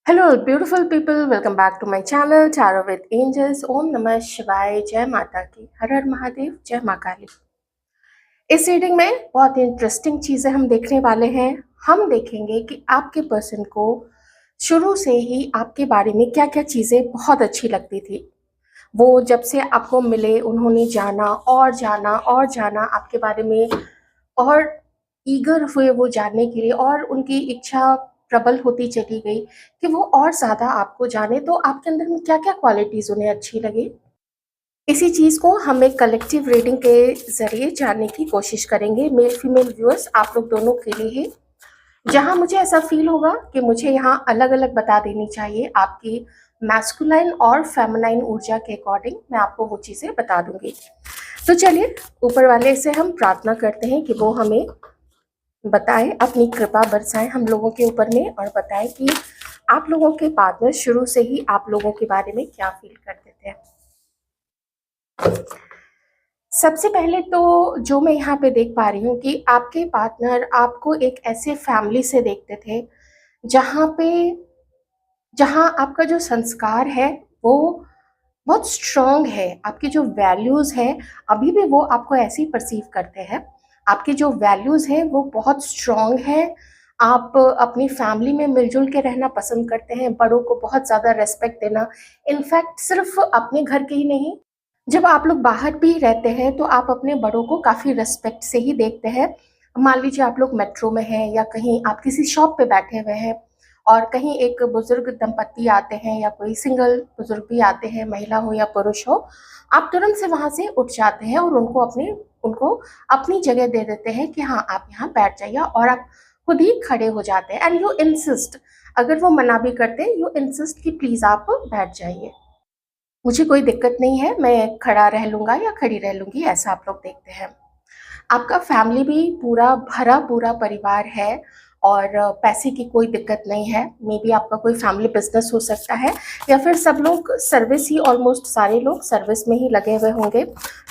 Hello beautiful people, welcome back to my channel चारो with angels. ओम नमः शिवाय, जय माता की, हर हर महादेव, जय माँ काली। इस रीडिंग में बहुत इंटरेस्टिंग चीजें हम देखने वाले हैं। हम देखेंगे कि आपके पर्सन को शुरू से ही आपके बारे में क्या क्या चीजें बहुत अच्छी लगती थी। वो जब से आपको मिले उन्होंने जाना और जाना और जाना आपके बारे में, और ईगर हुए वो जानने के लिए, और उनकी इच्छा प्रबल होती चली गई कि वो और ज़्यादा आपको जाने। तो आपके अंदर में क्या-क्या क्वालिटीज़ उन्हें अच्छी लगी, इसी चीज़ को हम एक कलेक्टिव रीडिंग के ज़रिए जानने की कोशिश करेंगे। मेल फीमेल व्यूअर्स आप लोग दोनों के लिए ही, जहाँ मुझे ऐसा फील होगा कि मुझे यहाँ अलग-अलग बता देनी चाहिए आपकी मैस्कुलाइन और फेमिनाइन ऊर्जा के अकॉर्डिंग मैं आपको वो चीज़ें बता दूंगी। तो चलिए ऊपर वाले से हम प्रार्थना करते हैं कि वो हमें बताएं, अपनी कृपा बरसाएं हम लोगों के ऊपर में, और बताएं कि आप लोगों के पार्टनर शुरू से ही आप लोगों के बारे में क्या फील करते थे। सबसे पहले तो जो मैं यहाँ पे देख पा रही हूँ कि आपके पार्टनर आपको एक ऐसे फैमिली से देखते थे जहाँ आपका जो संस्कार है वो बहुत स्ट्रॉन्ग है। आपकी जो वैल्यूज़ है अभी भी वो आपको ऐसे ही परसीव करते हैं। आपकी जो वैल्यूज़ है वो बहुत स्ट्रॉन्ग है। आप अपनी फैमिली में मिलजुल के रहना पसंद करते हैं, बड़ों को बहुत ज़्यादा रेस्पेक्ट देना। इनफैक्ट सिर्फ अपने घर के ही नहीं, जब आप लोग बाहर भी रहते हैं तो आप अपने बड़ों को काफ़ी रेस्पेक्ट से ही देखते हैं। मान लीजिए आप लोग मेट्रो में हैं या कहीं आप किसी शॉप पे बैठे हुए हैं और कहीं एक बुजुर्ग दंपत्ति आते हैं या कोई सिंगल बुजुर्ग भी आते हैं, महिला हो या पुरुष हो, आप तुरंत से वहां से उठ जाते हैं और उनको अपनी जगह दे देते हैं कि हाँ आप यहाँ बैठ जाइए, और आप खुद ही खड़े हो जाते हैं। एंड यू इंसिस्ट, अगर वो मना भी करते हैं यू इंसिस्ट कि प्लीज आप बैठ जाइए, मुझे कोई दिक्कत नहीं है, मैं खड़ा रह लूंगा या खड़ी रह लूंगी, ऐसा आप लोग देखते हैं। आपका फैमिली भी पूरा भरा पूरा परिवार है और पैसे की कोई दिक्कत नहीं है। मे बी आपका कोई फैमिली बिजनेस हो सकता है, या फिर सब लोग सर्विस ही, ऑलमोस्ट सारे लोग सर्विस में ही लगे हुए होंगे,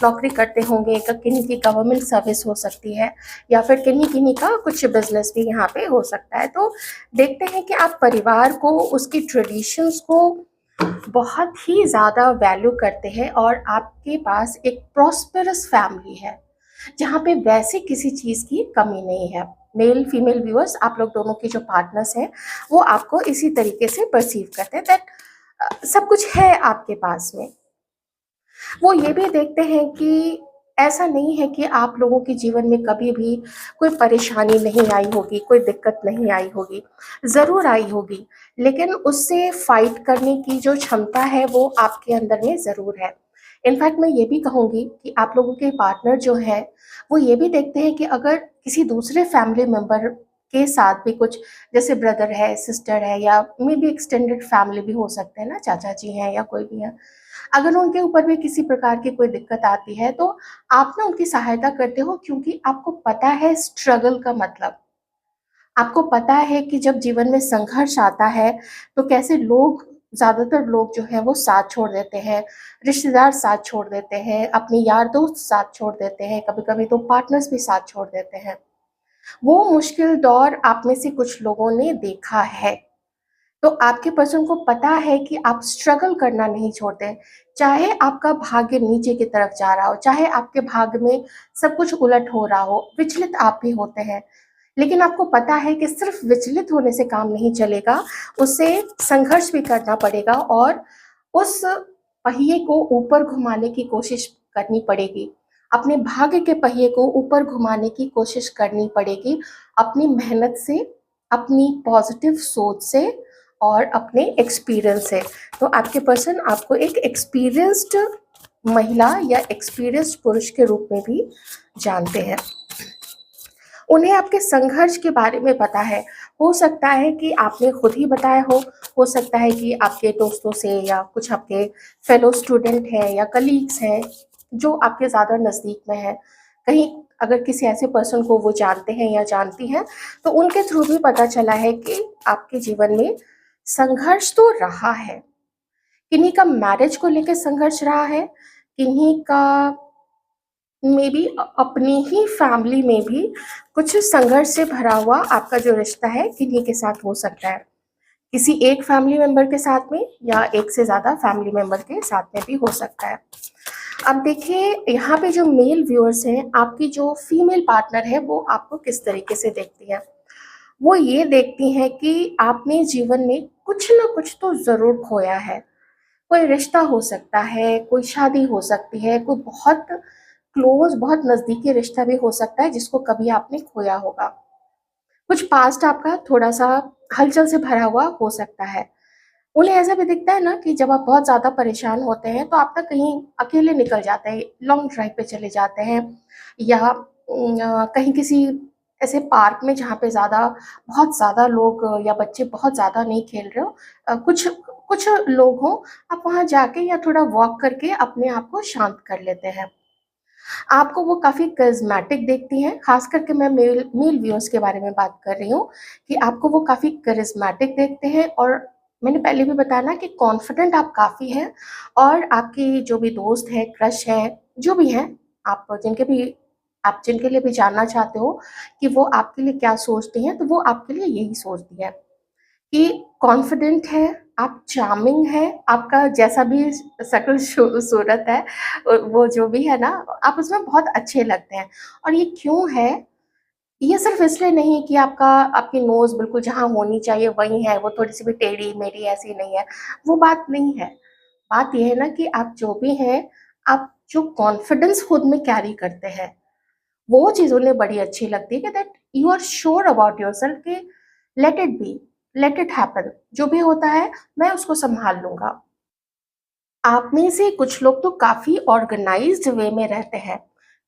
नौकरी करते होंगे। किन्हीं की गवर्नमेंट सर्विस हो सकती है या फिर किन्हीं किन्हीं का कुछ बिजनेस भी यहाँ पे हो सकता है। तो देखते हैं कि आप परिवार को, उसकी ट्रेडिशंस को बहुत ही ज़्यादा वैल्यू करते हैं, और आपके पास एक प्रॉस्पेरस फैमिली है जहाँ पे वैसे किसी चीज़ की कमी नहीं है। मेल फीमेल व्यूअर्स आप लोग दोनों के जो पार्टनर्स हैं वो आपको इसी तरीके से परसीव करते हैं दैट सब कुछ है आपके पास में। वो ये भी देखते हैं कि ऐसा नहीं है कि आप लोगों के जीवन में कभी भी कोई परेशानी नहीं आई होगी, कोई दिक्कत नहीं आई होगी, ज़रूर आई होगी, लेकिन उससे फाइट करने की जो क्षमता है वो आपके अंदर में ज़रूर है। इनफैक्ट मैं ये भी कहूँगी कि आप लोगों के पार्टनर जो है वो ये भी देखते हैं कि अगर किसी दूसरे फैमिली मेंबर के साथ भी कुछ, जैसे ब्रदर है, सिस्टर है, या मे बी एक्सटेंडेड फैमिली भी हो सकते हैं ना, चाचा जी हैं या कोई भी है, अगर उनके ऊपर भी किसी प्रकार की कोई दिक्कत आती है तो आप ना उनकी सहायता करते हो, क्योंकि आपको पता है स्ट्रगल का मतलब। आपको पता है कि जब जीवन में संघर्ष आता है तो कैसे लोग, ज़्यादातर लोग जो हैं वो साथ छोड़ देते हैं, रिश्तेदार साथ छोड़ देते हैं, अपने यार दोस्त साथ छोड़ देते हैं, कभी-कभी तो पार्टनर्स भी साथ छोड़ देते हैं। वो मुश्किल दौर आप में से कुछ लोगों ने देखा है। तो आपके पर्सन को पता है कि आप स्ट्रगल करना नहीं छोड़ते। चाहे आपका भाग्य नीचे की तरफ जा रहा हो, चाहे आपके भाग्य में सब कुछ उलट हो रहा हो, विचलित आप भी होते हैं। लेकिन आपको पता है कि सिर्फ विचलित होने से काम नहीं चलेगा, उससे संघर्ष भी करना पड़ेगा, और उस पहिए को ऊपर घुमाने की कोशिश करनी पड़ेगी। अपने भाग्य के पहिए को ऊपर घुमाने की कोशिश करनी पड़ेगी, अपनी मेहनत से, अपनी पॉजिटिव सोच से और अपने एक्सपीरियंस से। तो आपके पर्सन आपको एक एक्सपीरियंस्ड महिला या एक्सपीरियंस्ड पुरुष के रूप में भी जानते हैं। उन्हें आपके संघर्ष के बारे में पता है। हो सकता है कि आपने खुद ही बताया हो सकता है कि आपके दोस्तों से या कुछ आपके फेलो स्टूडेंट हैं या कलीग्स हैं जो आपके ज़्यादा नज़दीक में हैं। कहीं अगर किसी ऐसे पर्सन को वो जानते हैं या जानती हैं तो उनके थ्रू भी पता चला है कि आपके जीवन में संघर्ष तो रहा है। किन्हीं का मैरिज को लेकर संघर्ष रहा है, किन्हीं का मे बी अपनी ही फैमिली में भी कुछ संघर्ष से भरा हुआ आपका जो रिश्ता है किन्हीं के साथ हो सकता है। किसी एक फैमिली मेंबर के साथ में या एक से ज़्यादा फैमिली मेंबर के साथ में भी हो सकता है। अब देखिए यहाँ पे जो मेल व्यूअर्स हैं, आपकी जो फीमेल पार्टनर है वो आपको किस तरीके से देखती है। वो ये देखती हैं कि आपने जीवन में कुछ ना कुछ तो ज़रूर खोया है। कोई रिश्ता हो सकता है, कोई शादी हो सकती है, कोई बहुत क्लोज़ बहुत नज़दीकी रिश्ता भी हो सकता है जिसको कभी आपने खोया होगा। कुछ पास्ट आपका थोड़ा-सा हलचल से भरा हुआ हो सकता है। उन्हें ऐसा भी दिखता है ना कि जब आप बहुत ज़्यादा परेशान होते हैं तो आप ना कहीं अकेले निकल जाते हैं, लॉन्ग ड्राइव पे चले जाते हैं या कहीं किसी ऐसे पार्क में जहाँ पे बहुत ज़्यादा लोग या बच्चे बहुत ज़्यादा नहीं खेल रहे हो, कुछ कुछ लोग हों, आप वहाँ जाके या थोड़ा वॉक करके अपने आप को शांत कर लेते हैं। आपको वो काफ़ी करिज़्मेटिक देखती हैं, ख़ास करके मैं मेल मेल व्यूअर्स के बारे में बात कर रही हूँ कि आपको वो काफ़ी करिज़्मेटिक देखते हैं और मैंने पहले भी बताया ना कि कॉन्फिडेंट आप काफ़ी हैं और आपकी जो भी दोस्त है, क्रश है, जो भी हैं, आप जिनके लिए भी जानना चाहते हो कि वो आपके लिए क्या सोचती हैं, तो वो आपके लिए यही सोचती हैं। कि कॉन्फिडेंट है, आप चार्मिंग हैं, आपका जैसा भी शक्ल सूरत है, वो जो भी है ना, आप उसमें बहुत अच्छे लगते हैं। और ये क्यों है? ये सिर्फ़ इसलिए नहीं कि आपकी नोज़ बिल्कुल जहाँ होनी चाहिए वहीं है, वो थोड़ी-सी भी टेढ़ी-मेढ़ी ऐसी नहीं है, वो बात नहीं है। बात ये है ना कि आप जो भी हैं, आप जो कॉन्फिडेंस खुद में कैरी करते हैं, वो चीज़ उन्हें बड़ी अच्छी लगती है कि that you are sure about yourself कि let it be, let it happen, जो भी होता है मैं उसको सँभाल लूँगा। आप में से कुछ लोग तो काफ़ी ऑर्गेनाइज़्ड वे में रहते हैं,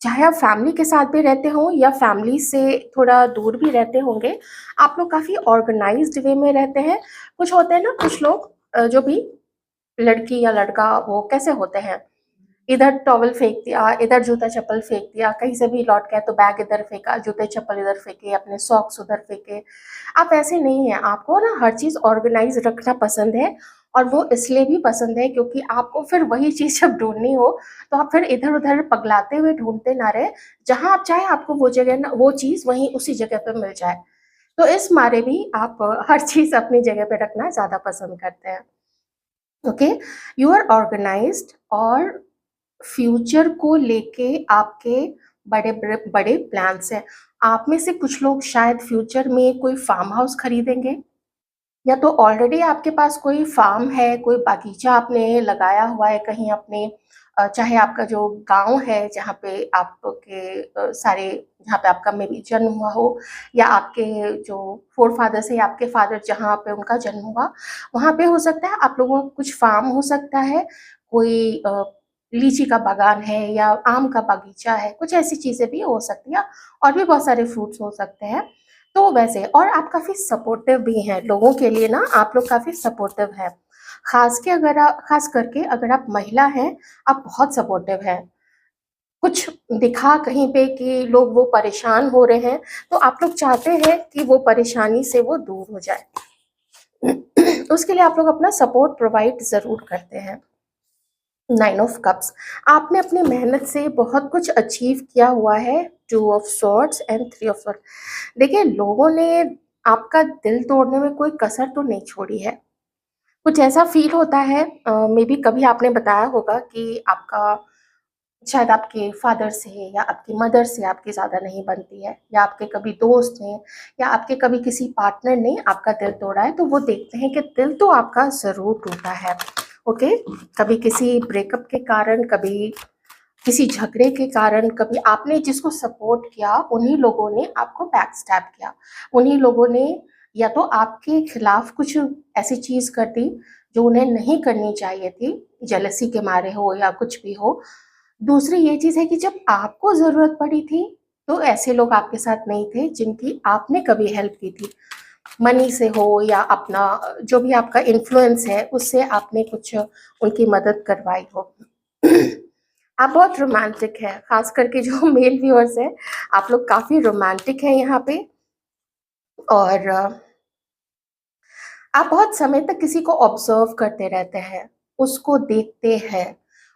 चाहे आप फैमिली के साथ भी रहते हों या फैमिली से थोड़ा दूर भी रहते होंगे, आप लोग काफ़ी ऑर्गेनाइज़्ड वे में रहते हैं। कुछ होते हैं ना कुछ लोग जो भी लड़की या लड़का वो कैसे होते हैं, इधर टॉवल फेंक दिया, इधर जूता-चप्पल फेंक दिया, कहीं से भी लौट के आए तो बैग इधर फेंका, जूते-चप्पल इधर फेंके, अपने सॉक्स उधर फेंके। आप ऐसे नहीं हैं, आपको ना हर चीज़ ऑर्गेनाइज़ रखना पसंद है और वो इसलिए भी पसंद है क्योंकि आपको फिर वही चीज़ जब ढूँढनी हो, तो आप फिर इधर-उधर पगलाते हुए ढूँढते ना रहें, जहाँ आप चाहें आपको वो जगह ना वो चीज़ वहीं उसी जगह पे मिल जाए। तो इस मारे भी आप हर चीज़ अपनी जगह पे रखना ज़्यादा पसंद करते हैं। ओके? यू आर ऑर्गेनाइज़्ड और फ्यूचर को लेके आपके बड़े प्लान्स हैं। आप में से कुछ लोग शायद फ्यूचर में कोई फार्म हाउस खरीदेंगे या तो ऑलरेडी आपके पास कोई फार्म है, कोई बागीचा आपने लगाया हुआ है कहीं अपने, चाहे आपका जो गाँव है जहाँ पे आपके सारे जहाँ पे आपका मेबी जन्म हुआ हो या आपके जो फ़ोरफ़ादर्स हैं या आपके फ़ादर जहाँ पे उनका जन्म हुआ, वहाँ पे हो सकता है आप लोगों का कुछ फार्म हो सकता है, कोई लीची का बागान है या आम का बागीचा है, कुछ ऐसी चीज़ें भी हो सकती हैं और भी बहुत सारे फ्रूट्स हो सकते हैं। तो वैसे और आप काफ़ी सपोर्टिव भी हैं, लोगों के लिए ना आप लोग काफ़ी सपोर्टिव हैं। ख़ास करके अगर आप महिला हैं, आप बहुत सपोर्टिव हैं। कुछ दिखा कहीं पे कि लोग वो परेशान हो रहे हैं, तो आप लोग चाहते हैं कि वो परेशानी से वो दूर हो जाए। उसके लिए आप लोग अपना सपोर्ट प्रोवाइड ज़रूर करते हैं। 9 ऑफ कप्स, आपने अपनी मेहनत से बहुत कुछ अचीव किया हुआ है। 2 of swords and 3 of sword. देखिए लोगों ने आपका दिल तोड़ने में कोई कसर तो नहीं छोड़ी है। कुछ ऐसा फ़ील होता है, मेबी कभी आपने बताया होगा कि आपका शायद आपके फ़ादर से या आपकी मदर से आपकी ज़्यादा नहीं बनती है या आपके कभी दोस्त ने या आपके कभी किसी पार्टनर ने आपका दिल तोड़ा है, तो वो देखते हैं कि दिल तो आपका ज़रूर टूटा है। ओके? कभी किसी ब्रेकअप के कारण, कभी किसी झगड़े के कारण, कभी आपने जिसको सपोर्ट किया, उन्हीं लोगों ने आपको बैकस्टैब किया। उन्हीं लोगों ने या तो आपके खिलाफ कुछ ऐसी चीज़ कर दी, जो उन्हें नहीं करनी चाहिए थी, जेलसी के मारे हो या कुछ भी हो। दूसरी ये चीज़ है कि जब आपको ज़रूरत पड़ी थी, तो ऐसे लोग आपके साथ नहीं थे, जिनकी आपने कभी हेल्प की थी। मनी से हो या अपना जो भी आपका इन्फ्लुएंस है, उससे आपने कुछ उनकी मदद करवाई हो। आप बहुत रोमांटिक हैं, ख़ास करके जो मेल व्यूअर्स हैं, आप लोग काफ़ी रोमांटिक हैं यहाँ पे और आप बहुत समय तक किसी को ऑब्ज़र्व करते रहते हैं, उसको देखते हैं,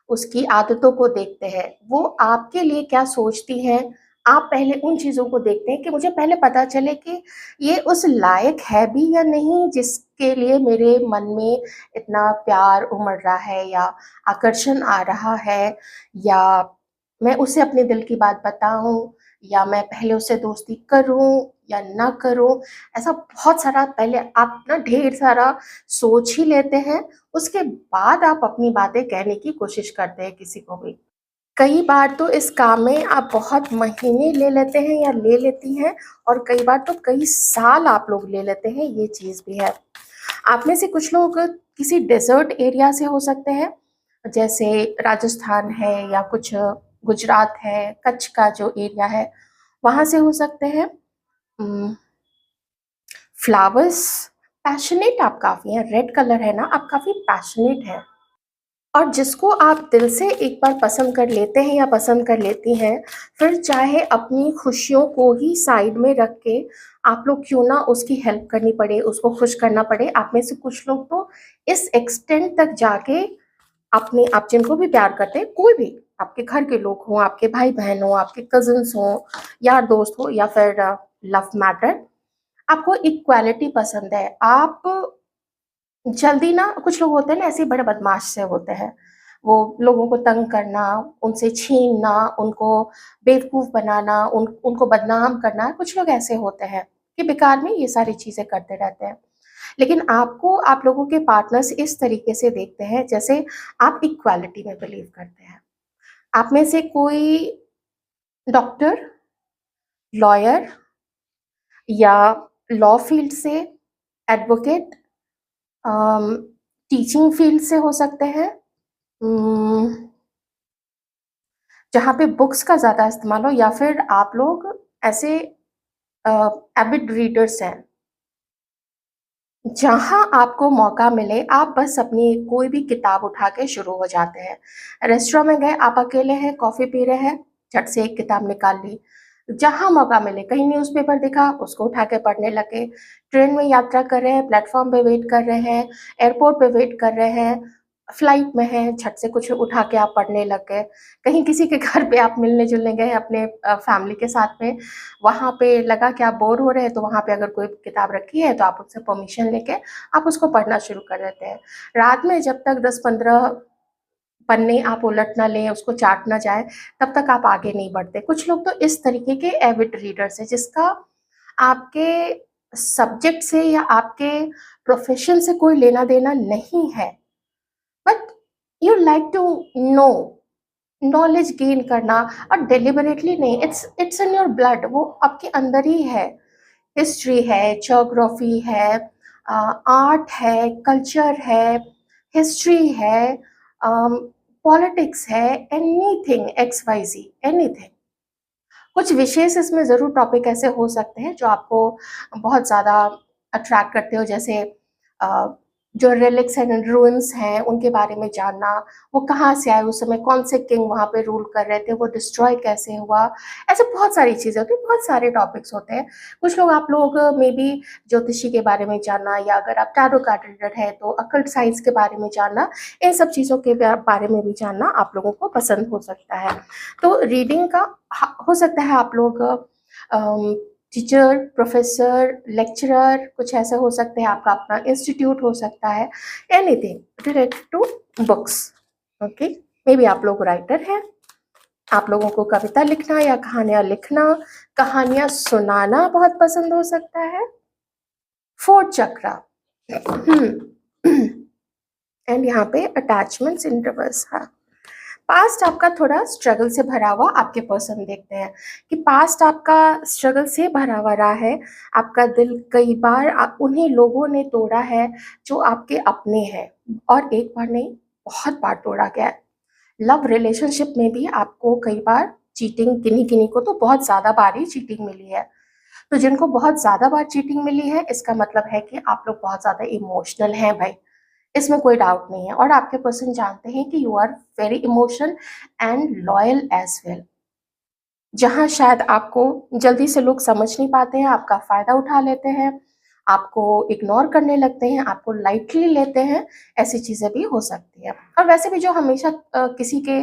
उसकी आदतों को देखते हैं, वो आपके लिए क्या सोचती हैं, आप पहले उन चीज़ों को देखते हैं कि मुझे पहले पता चले कि ये उस लायक है भी या नहीं, जिसके लिए मेरे मन में इतना प्यार उमड़ रहा है या आकर्षण आ रहा है, या मैं उसे अपने दिल की बात बताऊँ, या मैं पहले उससे दोस्ती करूँ या ना करूँ। ऐसा बहुत सारा पहले आप ना ढेर सारा सोच ही लेते हैं, उसके बाद आप अपनी बातें कहने की कोशिश करते हैं किसी को भी। कई बार तो इस काम में आप बहुत महीने ले लेते हैं या ले लेती हैं, और कई बार तो कई साल आप लोग ले लेते हैं, ये चीज़ भी है। आप में से कुछ लोग किसी डेज़र्ट एरिया से हो सकते हैं, जैसे राजस्थान है या कुछ गुजरात है, कच्छ का जो एरिया है, वहाँ से हो सकते हैं। उम, फ्लावर्स पैशनेट आप काफ़ी हैं, रेड कलर है ना, आप काफ़ी पैशनेट हैं। और जिसको आप दिल से एक बार पसंद कर लेते हैं या पसंद कर लेती हैं, फिर चाहे अपनी खुशियों को ही साइड में रख के आप लोग क्यों ना उसकी हेल्प करनी पड़े, उसको खुश करना पड़े। आप में से कुछ लोग तो इस एक्सटेंट तक जाके अपने आप जिनको भी प्यार करते हैं, कोई भी आपके घर के लोग हों, आपके भाई-बहन हों, आपके कज़िन्स हों, यार दोस्त हो, या फिर लव मैटर, आपको इक्वालिटी पसंद है। आप जल्दी ना, कुछ लोग होते हैं ना ऐसे बड़े बदमाश से होते हैं, वो लोगों को तंग करना, उनसे छीनना, उनको बेवकूफ़ बनाना, उनको बदनाम करना, कुछ लोग ऐसे होते हैं कि बेकार में ये सारी चीज़ें करते रहते हैं। लेकिन आपको आप लोगों के पार्टनर्स इस तरीके से देखते हैं जैसे आप इक्वालिटी में बिलीव करते हैं। आप में से कोई डॉक्टर, लॉयर या लॉ फील्ड से, एडवोकेट, अम, टीचिंग फील्ड से हो सकते हैं, उम, जहाँ पे बुक्स का ज़्यादा इस्तेमाल हो, या फिर आप लोग ऐसे अ, एविड रीडर्स हैं। जहाँ आपको मौका मिले, आप बस अपनी कोई भी किताब उठा के शुरू हो जाते हैं। रेस्टोरेंट में गए, आप अकेले हैं, कॉफ़ी पी रहे हैं, झट से एक किताब निकाल ली। जहाँ मौका मिले, कहीं न्यूज़पेपर दिखा, उसको उठा के पढ़ने लगे। ट्रेन में यात्रा कर रहे हैं, प्लेटफ़ॉर्म पे वेट कर रहे हैं, एयरपोर्ट पे वेट कर रहे हैं, फ्लाइट में हैं, झट से कुछ उठा के आप पढ़ने लग गए। कहीं किसी के घर पे आप मिलने-जुलने गए अपने फैमिली के साथ में, वहाँ पे लगा कि आप बोर हो रहे हैं, तो वहाँ पे अगर कोई किताब रखी है, तो आप उससे परमिशन लेके आप उसको पढ़ना शुरू कर देते हैं। रात में जब तक 10-15 पन्ने आप उलट ना लें, उसको चाट ना जाए, तब तक आप आगे नहीं बढ़ते। कुछ लोग तो इस तरीके के एविड रीडर्स हैं, जिसका आपके सब्जेक्ट से या आपके प्रोफ़ेशन से कोई लेना-देना नहीं है, but you like to know, knowledge gain करना, और डेलिबरेटली नहीं, इट्स इन योर ब्लड, वो आपके अंदर ही है। हिस्ट्री है, ज्योग्राफी है, आर्ट है, कल्चर है, हिस्ट्री है, पॉलिटिक्स है, anything X Y Z, anything. कुछ विशेष इसमें ज़रूर टॉपिक ऐसे हो सकते हैं जो आपको बहुत ज़्यादा अट्रैक्ट करते हो, जैसे अ, जो रिलिक्स एंड रूइंस हैं उनके बारे में जानना, वो कहाँ से आए, उस समय कौन से किंग वहाँ पे रूल कर रहे थे, वो डिस्ट्रॉय कैसे हुआ, ऐसे बहुत सारी चीज़ें होती हैं, बहुत सारे टॉपिक्स होते हैं। कुछ लोग आप लोग मे बी ज्योतिषी के बारे में जानना, या अगर आप टैरो कार्ड रीडर हैं तो अकल्ट साइंस के बारे में जानना, इन सब चीज़ों के बारे में भी जानना आप लोगों को पसंद हो सकता है। तो रीडिंग का हो सकता है आप लोग टीचर, प्रोफ़ेसर, लेक्चरर, कुछ ऐसे हो सकते हैं, आपका अपना इंस्टीट्यूट हो सकता है, anything related to books, okay? Maybe आप लोग राइटर हैं, आप लोगों को कविता लिखना या कहानियाँ लिखना, कहानियाँ सुनाना बहुत पसंद हो सकता है। 4th चक्रा, एंड यहाँ पे अटैचमेंट्स इन रिवर्स, हाँ। पास्ट आपका थोड़ा स्ट्रगल से भरा हुआ आपके पर्सन देखते हैं, कि पास्ट आपका स्ट्रगल से भरा हुआ रहा है। आपका दिल कई बार उन्हीं लोगों ने तोड़ा है जो आपके अपने हैं, और एक बार नहीं, बहुत बार तोड़ा गया है। लव रिलेशनशिप में भी आपको कई बार चीटिंग, किन्हीं-किन्हीं को तो बहुत ज़्यादा बार ही चीटिंग मिली है। तो जिनको बहुत ज़्यादा बार चीटिंग मिली है, इसका मतलब है कि आप लोग बहुत ज़्यादा इमोशनल हैं भाई। इसमें कोई डाउट नहीं है, और आपके पर्सन जानते हैं कि you are very emotional and loyal as well. जहाँ शायद आपको जल्दी से लोग समझ नहीं पाते हैं, आपका फ़ायदा उठा लेते हैं, आपको इग्नोर करने लगते हैं, आपको लाइटली लेते हैं, ऐसी चीज़ें भी हो सकती हैं। और वैसे भी जो हमेशा किसी के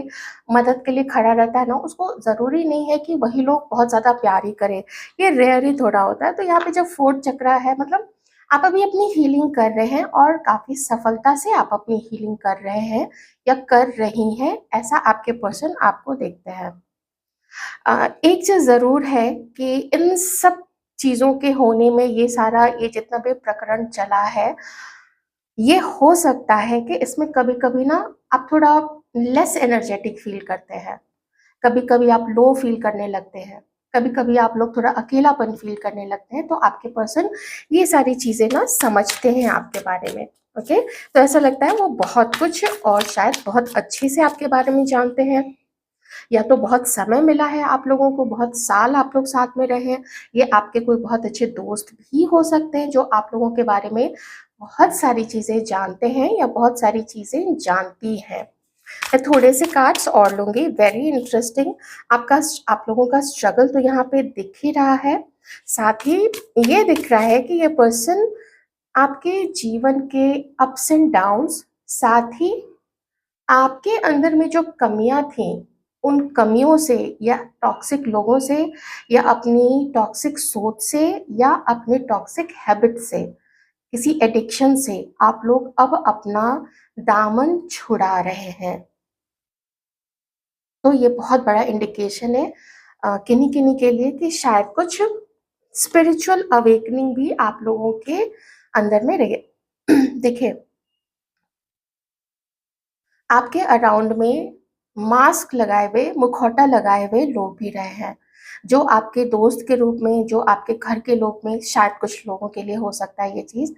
मदद के लिए खड़ा रहता है ना, उसको ज़रूरी नहीं है कि वही लोग बहुत ज़्यादा प्यार ही करें, ये रेयर ही थोड़ा होता है। तो यहाँ पे जब 4th चक्र है, मतलब आप अभी अपनी हीलिंग कर रहे हैं और काफ़ी सफलता से आप अपनी हीलिंग कर रहे हैं या कर रही हैं, ऐसा आपके पर्सन आपको देखते हैं। एक चीज़ ज़रूर है कि इन सब चीज़ों के होने में ये जितना भी प्रकरण चला है, ये हो सकता है कि इसमें कभी-कभी ना आप थोड़ा लेस एनर्जेटिक फ़ील करते हैं। कभी-कभी आप लो फ़ील करने लगते हैं। कभी-कभी आप लोग थोड़ा अकेलापन फ़ील करने लगते हैं, तो आपके पर्सन ये सारी चीज़ें ना समझते हैं आपके बारे में, ओके? तो ऐसा लगता है वो बहुत कुछ और शायद बहुत अच्छे से आपके बारे में जानते हैं। या तो बहुत समय मिला है आप लोगों को, बहुत साल आप लोग साथ में रहे हैं, ये आपके कोई बहुत अच्छे दोस्त भी हो सकते हैं जो आप लोगों के बारे में बहुत सारी चीज़ें जानते हैं या बहुत सारी चीज़ें जानती हैं। मैं थोड़े से कार्ड्स और लूँगी, वेरी इंटरेस्टिंग। आप लोगों का स्ट्रगल तो यहाँ पे दिख ही रहा है, साथ ही ये दिख रहा है कि ये पर्सन आपके जीवन के अप्स एंड डाउन्स, साथ ही आपके अंदर में जो कमियाँ थीं, उन कमियों से या टॉक्सिक लोगों से या अपनी टॉक्सिक सोच से या अपने टॉक्सिक हैबिट से, किसी एडिक्शन से आप लोग अब अपना दामन छुड़ा रहे हैं। तो ये बहुत बड़ा इंडिकेशन है किन्हीं-किन्हीं के लिए कि शायद कुछ स्पिरिचुअल अवेकनिंग भी आप लोगों के अंदर में रहे। देखिए, आपके अराउंड में मास्क लगाए हुए, मुखौटा लगाए हुए लोग भी रहे हैं, जो आपके दोस्त के रूप में, जो आपके घर के लोग में, शायद कुछ लोगों के लिए हो सकता है ये चीज़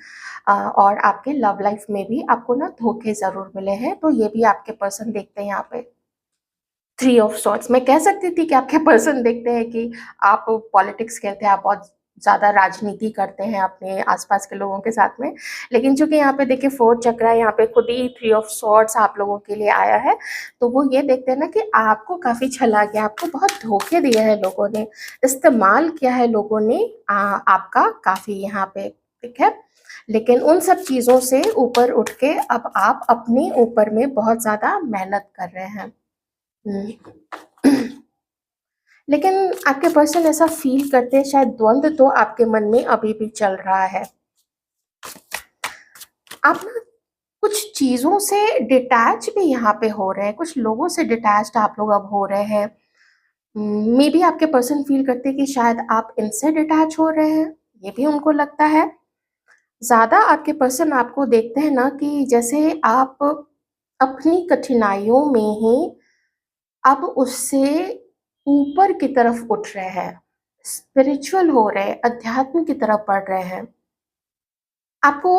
और आपके लव लाइफ में भी आपको ना धोखे ज़रूर मिले हैं, तो ये भी आपके पर्सन देखते हैं यहाँ पे। 3 ऑफ सॉर्ड्स, मैं कह सकती थी कि आपके पर्सन देखते हैं कि आप पॉलिटिक्स खेलते हैं, आप बहुत ज़्यादा राजनीति करते हैं अपने आस-पास के लोगों के साथ में। लेकिन चूँकि यहाँ पे देखिए 4th चक्र है, यहाँ पे खुद ही 3 ऑफ सॉर्ड्स आप लोगों के लिए आया है, तो वो ये देखते हैं ना कि आपको काफ़ी छला गया, आपको बहुत धोखे दिए हैं लोगों ने, इस्तेमाल किया है लोगों ने आपका काफ़ी यहाँ पे, ठीक है? लेकिन उन सब चीज़ों से ऊपर उठ के अब आप अपने ऊपर में बहुत ज़्यादा मेहनत कर रहे हैं। लेकिन आपके पर्सन ऐसा फ़ील करते हैं, शायद द्वंद तो आपके मन में अभी भी चल रहा है। आप ना कुछ चीज़ों से डिटैच भी यहाँ पे हो रहे हैं, कुछ लोगों से डिटैच्ड आप लोग अब हो रहे हैं। मेबी आपके पर्सन फ़ील करते हैं कि शायद आप इनसे डिटैच हो रहे हैं, ये भी उनको लगता है। ज़्यादा आपके पर्सन आपको देखते हैं ना कि जैसे आप अपनी कठिनाइयों में ही अब उससे ऊपर की तरफ उठ रहे हैं, स्पिरिचुअल हो रहे हैं, अध्यात्म की तरफ बढ़ रहे हैं। आपको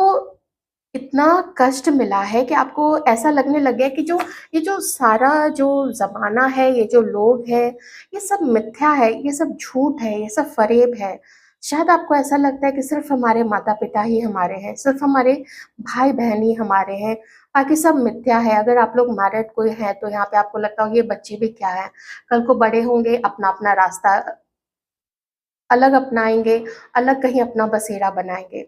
इतना कष्ट मिला है कि आपको ऐसा लगने लग गया है कि ये जो सारा जो ज़माना है, ये जो लोग हैं, ये सब मिथ्या है, ये सब झूठ है, ये सब फ़रेब है। शायद आपको ऐसा लगता है कि सिर्फ़ हमारे माता-पिता ही हमारे हैं, सिर्फ़ हमारे भाई-बहन ही हमारे हैं, बाकी सब मिथ्या है। अगर आप लोग मैरिड कोई है, तो यहाँ पे आपको लगता होगा ये बच्चे भी क्या हैं, कल को बड़े होंगे, अपना-अपना रास्ता अलग अपनाएँगे, अलग कहीं अपना बसेरा बनाएँगे।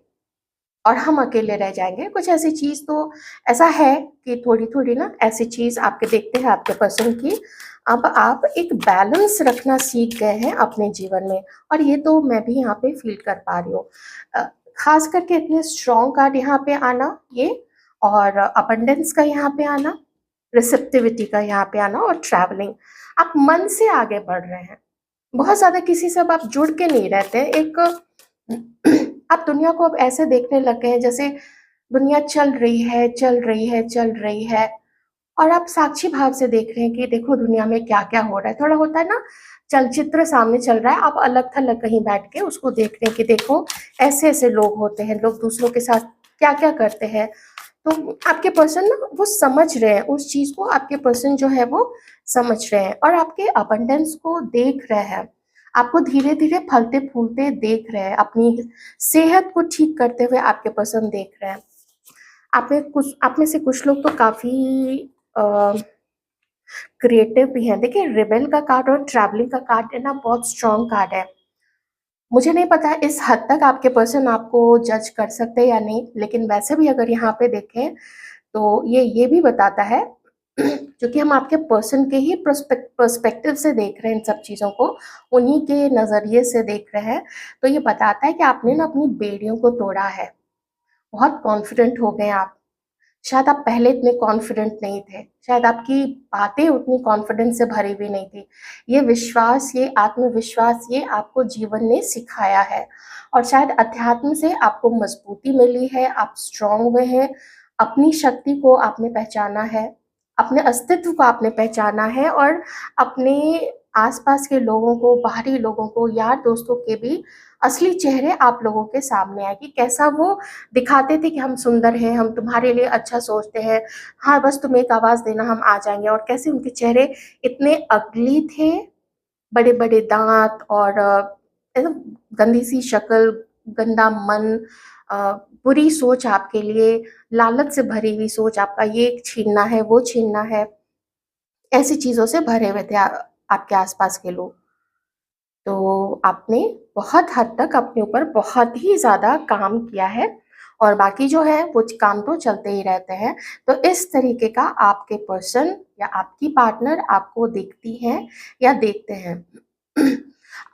और हम अकेले रह जाएँगे। कुछ ऐसी चीज़ तो ऐसा है कि थोड़ी-थोड़ी ना ऐसी चीज़ आपके देखते हैं आपके पर्सन की, अब आप एक बैलेंस रखना सीख गए हैं अपने जीवन में और ये तो मैं भी यहाँ पे फ़ील कर पा रही हूँ। अ, ख़ास करके इतने स्ट्रॉन्ग कार्ड यहाँ पे आना ये और अबंडेंस का यहाँ पे आना, रिसेप्टिविटी का यहाँ पे आना और ट्रैवलिंग। आप मन से आगे बढ़ रहे हैं। बहुत ज़्यादा किसी से अब आप जुड़ के नहीं रहते। एक आप दुनिया को अब ऐसे देखने लग गए हैं जैसे दुनिया चल रही है, चल रही है, चल रही है और आप साक्षी भाव से देख रहे हैं कि देखो दुनिया में क्या-क्या हो रहा है। थोड़ा होता है ना चलचित्र सामने चल रहा है, आप अलग-थलग कहीं बैठ के उसको देख रहे हैं कि देखो ऐसे-ऐसे लोग होते हैं, लोग दूसरों के साथ क्या-क्या करते हैं। तो आपके पर्सन ना वो समझ रहे हैं, उस चीज़ को आपके पर्सन जो है वो समझ रहे हैं और आपके अबंडेंस को देख रहे हैं। आपको धीरे-धीरे फलते-फूलते देख रहे हैं, अपनी सेहत को ठीक करते हुए आपके पर्सन देख रहे हैं। आप में से कुछ लोग तो काफ़ी अ, क्रिएटिव भी हैं। देखिए रिबेल का कार्ड और ट्रैवलिंग का कार्ड है ना बहुत स्ट्रॉन्ग कार्ड है। मुझे नहीं पता इस हद तक आपके पर्सन आपको जज कर सकते हैं या नहीं, लेकिन वैसे भी अगर यहाँ पे देखें तो ये भी बताता है क्योंकि हम आपके पर्सन के ही पर्सपेक्टिव से देख रहे हैं इन सब चीज़ों को, उन्हीं के नज़रिए से देख रहे हैं, तो ये बताता है कि आपने ना अपनी बेड़ियों को तोड़ा है। बहुत कॉन्फिडेंट हो गए आप। शायद आप पहले इतने कॉन्फिडेंट नहीं थे, शायद आपकी बातें उतनी कॉन्फिडेंस से भरी हुई नहीं थी। ये विश्वास, ये आत्मविश्वास, ये आपको जीवन ने सिखाया है और शायद अध्यात्म से आपको मजबूती मिली है, आप स्ट्रॉन्ग हुए हैं, अपनी शक्ति को आपने पहचाना है, अपने अस्तित्व को आपने पहचाना है और अपने आस-पास के लोगों को, बाहरी लोगों को, यार दोस्तों के भी असली चेहरे आप लोगों के सामने आए कि कैसा वो दिखाते थे कि हम सुंदर हैं, हम तुम्हारे लिए अच्छा सोचते हैं, हाँ, बस तुम एक आवाज़ देना हम आ जाएँगे और कैसे उनके चेहरे इतने अगली थे, बड़े-बड़े दाँत और एकदम गंदी-सी शक्ल, गंदा मन, अ, बुरी सोच आपके लिए, लालच से भरी हुई सोच, आपका ये छीनना है, वो छीनना है, ऐसी चीज़ों से भरे हुए थे आपके आस-पास के लोग। तो आपने बहुत हद तक अपने ऊपर बहुत ही ज़्यादा काम किया है और बाकी जो है वो काम तो चलते ही रहते हैं। तो इस तरीके का आपके पर्सन या आपकी पार्टनर आपको देखती हैं या देखते हैं।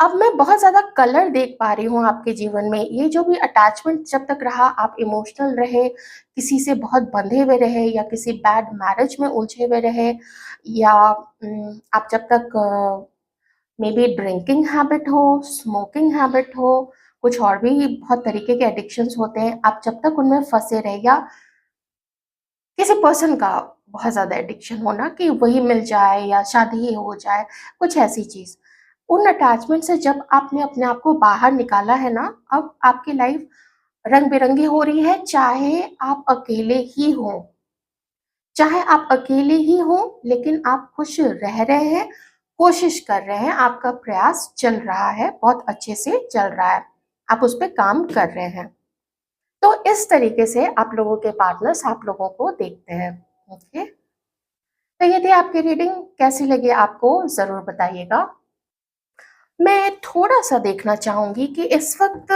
अब मैं बहुत ज़्यादा कलर देख पा रही हूँ आपके जीवन में। ये जो भी अटैचमेंट जब तक रहा, आप इमोशनल रहे, किसी से बहुत बंधे हुए रहे या किसी बैड मैरिज में उलझे हुए रहे या आप जब तक मे बी ड्रिंकिंग हैबिट हो, स्मोकिंग हैबिट हो, कुछ और भी बहुत तरीके के एडिक्शंस होते हैं। आप जब तक उनमें फँसे रहे या किसी पर्सन का बहुत ज़्यादा एडिक्शन हो ना कि वही मिल जाए या शादी ही हो जाए, कुछ ऐसी चीज़। उन अटैचमेंट से जब आपने अपने आप को बाहर निकाला है ना, अब आपकी लाइफ़ रंग-बिरंगी हो रही है, चाहे आप अकेले ही हों। चाहे आप अकेले ही हों, लेकिन आप खुश रह रहे हैं, कोशिश कर रहे हैं, आपका प्रयास चल रहा है, बहुत अच्छे से चल रहा है, आप उस पे काम कर रहे हैं। तो इस तरीके से आप लोगों के पार्टनर्स आप लोगों को देखते हैं, ओके? तो ये थी आपकी रीडिंग, कैसी लगी आपको ज़रूर बताइएगा। मैं थोड़ा-सा देखना चाहूँगी कि इस वक़्त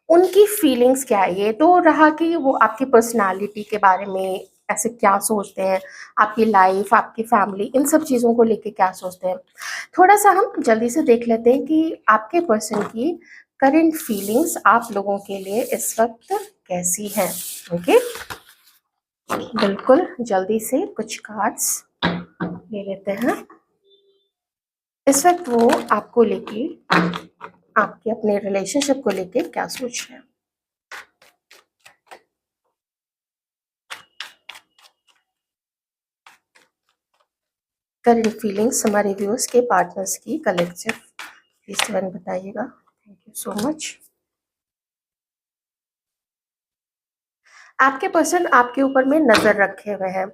उनकी फीलिंग्स क्या है? ये तो रहा कि वो आपकी पर्सनैलिटी के बारे में ऐसे क्या सोचते हैं, आपकी लाइफ़, आपकी फैमिली, इन सब चीज़ों को लेके क्या सोचते हैं। थोड़ा-सा हम जल्दी से देख लेते हैं कि आपके पर्सन की करंट फीलिंग्स आप लोगों के लिए इस वक़्त कैसी हैं, ओके? बिल्कुल, जल्दी से कुछ कार्ड्स ले लेते हैं। इस वक़्त वो आपको लेके, आपके अपने रिलेशनशिप को लेके क्या सोच रहे हैं? करंट फीलिंग्स हमारे व्यूअर्स के पार्टनर्स की कलेक्टिव प्लीज तुरंत बताइएगा। Thank you so much. आपके पर्सन आपके ऊपर में नज़र रखे हुए हैं।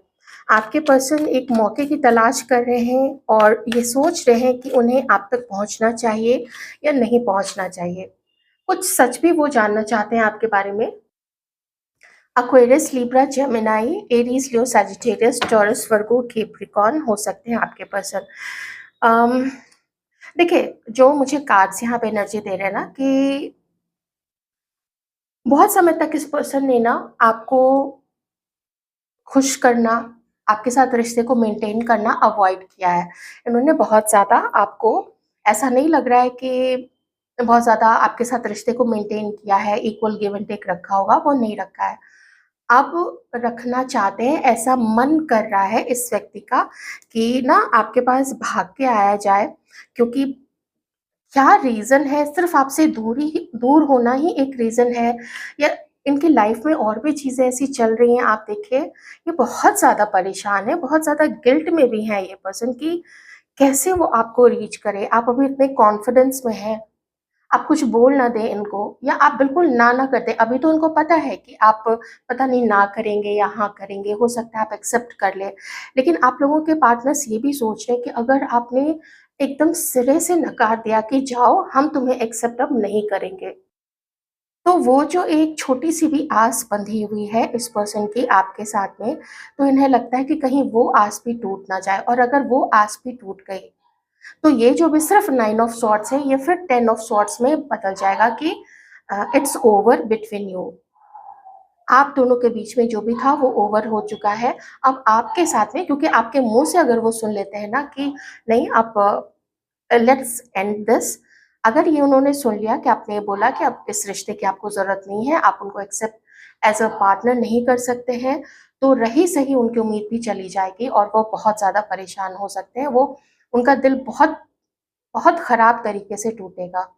आपके पर्सन एक मौके की तलाश कर रहे हैं और ये सोच रहे हैं कि उन्हें आप तक पहुंचना चाहिए या नहीं पहुंचना चाहिए। कुछ सच भी वो जानना चाहते हैं आपके बारे में। एक्वेरियस, लिब्रा, जेमिनाई, एरीज, लियो, सजिटेरियस, टॉरस, वर्गो, कैप्रिकॉर्न हो सकते हैं आपके पर्सन। अम, देखिए, जो मुझे कार्ड्स यहाँ पे एनर्जी दे रहे हैं ना कि बहुत समय तक इस पर्सन ने ना आपको खुश करना, आपके साथ रिश्ते को मेंटेन करना अवॉइड किया है। इन्होंने बहुत ज़्यादा आपको, ऐसा नहीं लग रहा है कि बहुत ज़्यादा आपके साथ रिश्ते को मेंटेन किया है, इक्वल गिव एंड टेक रखा होगा, वो नहीं रखा है। अब रखना चाहते हैं, ऐसा मन कर रहा है इस व्यक्ति का कि ना आपके पास भाग के आया जाए, क्योंकि क्या रीज़न है, सिर्फ़ आपसे दूर होना ही एक रीज़न है या इनकी लाइफ़ में और भी चीज़ें ऐसी चल रही हैं। आप देखिए, ये बहुत ज़्यादा परेशान है, बहुत ज़्यादा गिल्ट में भी है ये पर्सन कि कैसे वो आपको रीच करे। आप अभी इतने कॉन्फिडेंस में हैं, आप कुछ बोल ना दें इनको या आप बिल्कुल ना कर दें। अभी तो उनको पता है कि आप पता नहीं ना करेंगे या हाँ करेंगे, हो सकता है आप एक्सेप्ट कर लें। लेकिन आप लोगों के पार्टनर्स ये भी सोच रहे हैं कि अगर आपने एकदम सिरे से नकार दिया कि जाओ, हम तुम्हें एक्सेप्ट अब नहीं करेंगे, तो वो जो एक छोटी-सी भी आस बंधी हुई है इस पर्सन की आपके साथ में, तो इन्हें लगता है कि कहीं वो आस भी टूट ना जाए और अगर वो आस भी टूट गई, तो ये जो भी सिर्फ 9 ऑफ सॉर्ड्स है, ये फिर 10 ऑफ सॉर्ड्स में बदल जाएगा कि इट्स ओवर बिटवीन यू। आप दोनों के बीच में जो भी था वो ओवर हो चुका है। अब आपके साथ में, क्योंकि आपके मुंह से अगर वो सुन लेते हैं ना कि नहीं आप लेट्स एंड दिस, अगर ये उन्होंने सुन लिया कि आपने बोला कि अब इस रिश्ते की आपको जरूरत नहीं है, आप उनको एक्सेप्ट एज अ पार्टनर नहीं कर सकते हैं, तो रही सही उनकी उम्मीद भी चली जाएगी और वो बहुत ज्यादा परेशान हो सकते हैं। वो उनका दिल बहुत बहुत खराब तरीके से टूटेगा।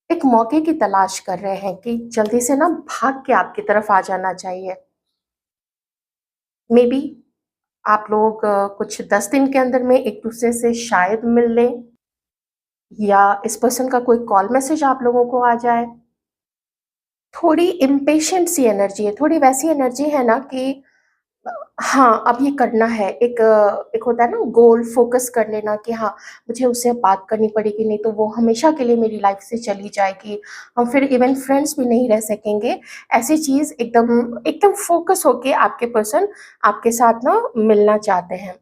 एक मौके की तलाश कर रहे हैं कि जल्दी से ना भाग के आपकी तरफ आ जाना चाहिए। मे बी आप लोग कुछ 10 दिन के अंदर में एक दूसरे से शायद मिल लें, या इस पर्सन का कोई कॉल मैसेज आप लोगों को आ जाए। थोड़ी इम्पेशेंट सी एनर्जी है, थोड़ी वैसी एनर्जी है ना कि हाँ, अब ये करना है। एक होता है ना गोल फोकस कर लेना कि हाँ, मुझे उससे बात करनी पड़ेगी, नहीं तो वो हमेशा के लिए मेरी लाइफ से चली जाएगी। हम फिर इवन फ्रेंड्स भी नहीं रह सकेंगे। ऐसी चीज़ एकदम एकदम फोकस होके आपके पर्सन आपके साथ ना मिलना चाहते हैं।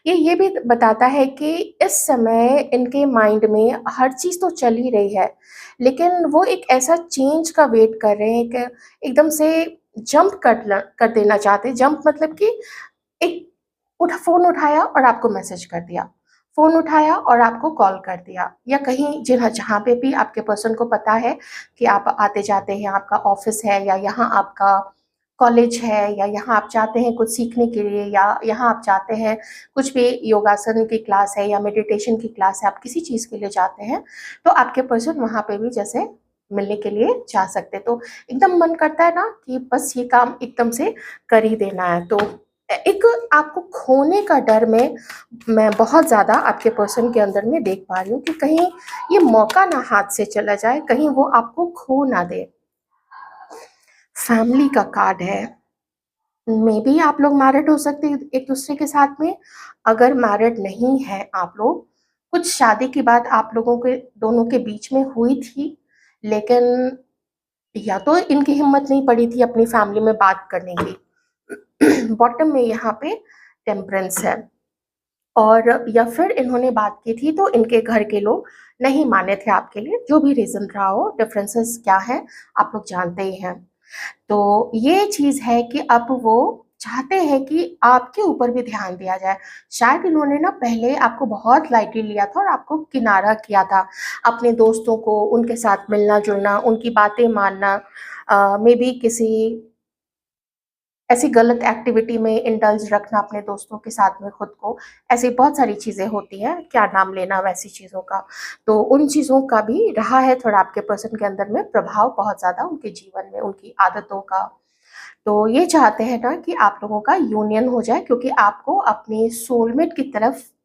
ये भी बताता है कि इस समय इनके माइंड में हर चीज़ तो चल ही रही है, लेकिन वो एक ऐसा चेंज का वेट कर रहे हैं कि एकदम से जंप कर देना चाहते हैं। जंप मतलब कि एक फ़ोन उठाया और आपको मैसेज कर दिया, फ़ोन उठाया और आपको कॉल कर दिया, या कहीं जहाँ जहाँ पे भी आपके पर्सन को पता है कि आप आते-जाते हैं, आपका ऑफ़िस है या यहाँ आपका कॉलेज है, या यहाँ आप चाहते हैं कुछ सीखने के लिए, या यहाँ आप चाहते हैं कुछ भी योगासन की क्लास है या मेडिटेशन की क्लास है, आप किसी चीज़ के लिए जाते हैं, तो आपके पर्सन वहाँ पे भी जैसे मिलने के लिए जा सकते हैं। तो एकदम मन करता है ना कि बस ये काम एकदम से कर ही देना है। तो एक आपको खोने का डर में मैं बहुत ज़्यादा आपके पर्सन के अंदर में देख पा रही हूँ कि कहीं ये मौका ना हाथ से चला जाए, कहीं वो आपको खो ना दे। फैमिली का कार्ड है। मे बी आप लोग मैरिड हो सकते हैं एक दूसरे के साथ में। अगर मैरिड नहीं है आप लोग, कुछ शादी की बात आप लोगों के दोनों के बीच में हुई थी, लेकिन या तो इनकी हिम्मत नहीं पड़ी थी अपनी फैमिली में बात करने की। बॉटम में यहाँ पे टेम्परेंस है, और या फिर इन्होंने बात की थी तो इनके घर के लोग नहीं माने थे आपके लिए। जो भी रीज़न रहा हो, डिफरेंसेस क्या है आप लोग जानते ही हैं। तो ये चीज़ है कि अब वो चाहते हैं कि आपके ऊपर भी ध्यान दिया जाए। शायद इन्होंने ना पहले आपको बहुत लाइटली लिया था और आपको किनारा किया था। अपने दोस्तों को उनके साथ मिलना-जुलना, उनकी बातें मानना, मे बी किसी ऐसी गलत एक्टिविटी में इंडल्ज रखना अपने दोस्तों के साथ में खुद को। ऐसी बहुत सारी चीज़ें होती हैं, क्या नाम लेना वैसी चीज़ों का। तो उन चीज़ों का भी रहा है थोड़ा आपके पर्सन के अंदर में प्रभाव बहुत ज़्यादा उनके जीवन में, उनकी आदतों का। तो ये चाहते हैं ना कि आप लोगों का यूनियन हो जाए, क्योंकि आपको अपनी सोलमेट की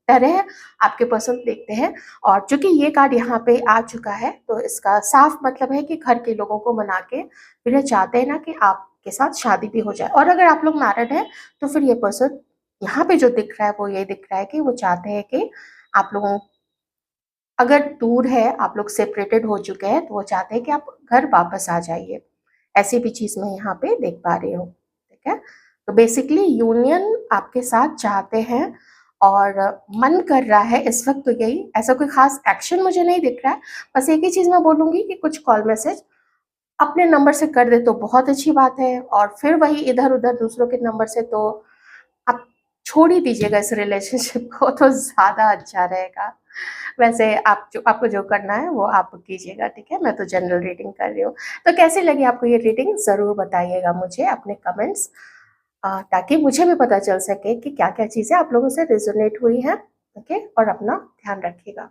तरह आपके पर्सन देखते हैं। और चूँकि ये कार्ड यहाँ पे आ चुका है, तो इसका साफ मतलब है कि घर के लोगों को मना के फिर ये चाहते हैं ना कि आपके साथ शादी भी हो जाए। और अगर आप लोग मैरिड हैं, तो फिर ये पर्सन यहाँ पे जो दिख रहा है वो ये दिख रहा है कि वो चाहते हैं कि आप लोगों, अगर दूर है, आप लोग सेपरेटेड हो चुके हैं, तो वो चाहते हैं कि आप घर वापस आ जाइए। ऐसी भी चीज़ मैं यहाँ पे देख पा रही हूँ, ठीक है? तो बेसिकली यूनियन आपके साथ चाहते हैं, और मन कर रहा है इस वक़्त तो यही, ऐसा कोई ख़ास एक्शन मुझे नहीं दिख रहा है। बस एक ही चीज़ मैं बोलूँगी कि कुछ कॉल मैसेज अपने नंबर से कर दे तो बहुत अच्छी बात है, और फिर वही इधर-उधर दूसरों के नंबर से तो आप छोड़ ही दीजिएगा इस रिलेशनशिप को, तो ज़्यादा अच्छा रहेगा। वैसे आपको जो करना है वो आप कीजिएगा, ठीक है? मैं तो जनरल रीडिंग कर रही हूँ। तो कैसी लगी आपको ये रीडिंग ज़रूर बताइएगा मुझे अपने कमेंट्स, ताकि मुझे भी पता चल सके कि क्या-क्या चीज़ें आप लोगों से रेज़ोनेट हुई हैं, ओके? और अपना ध्यान रखिएगा।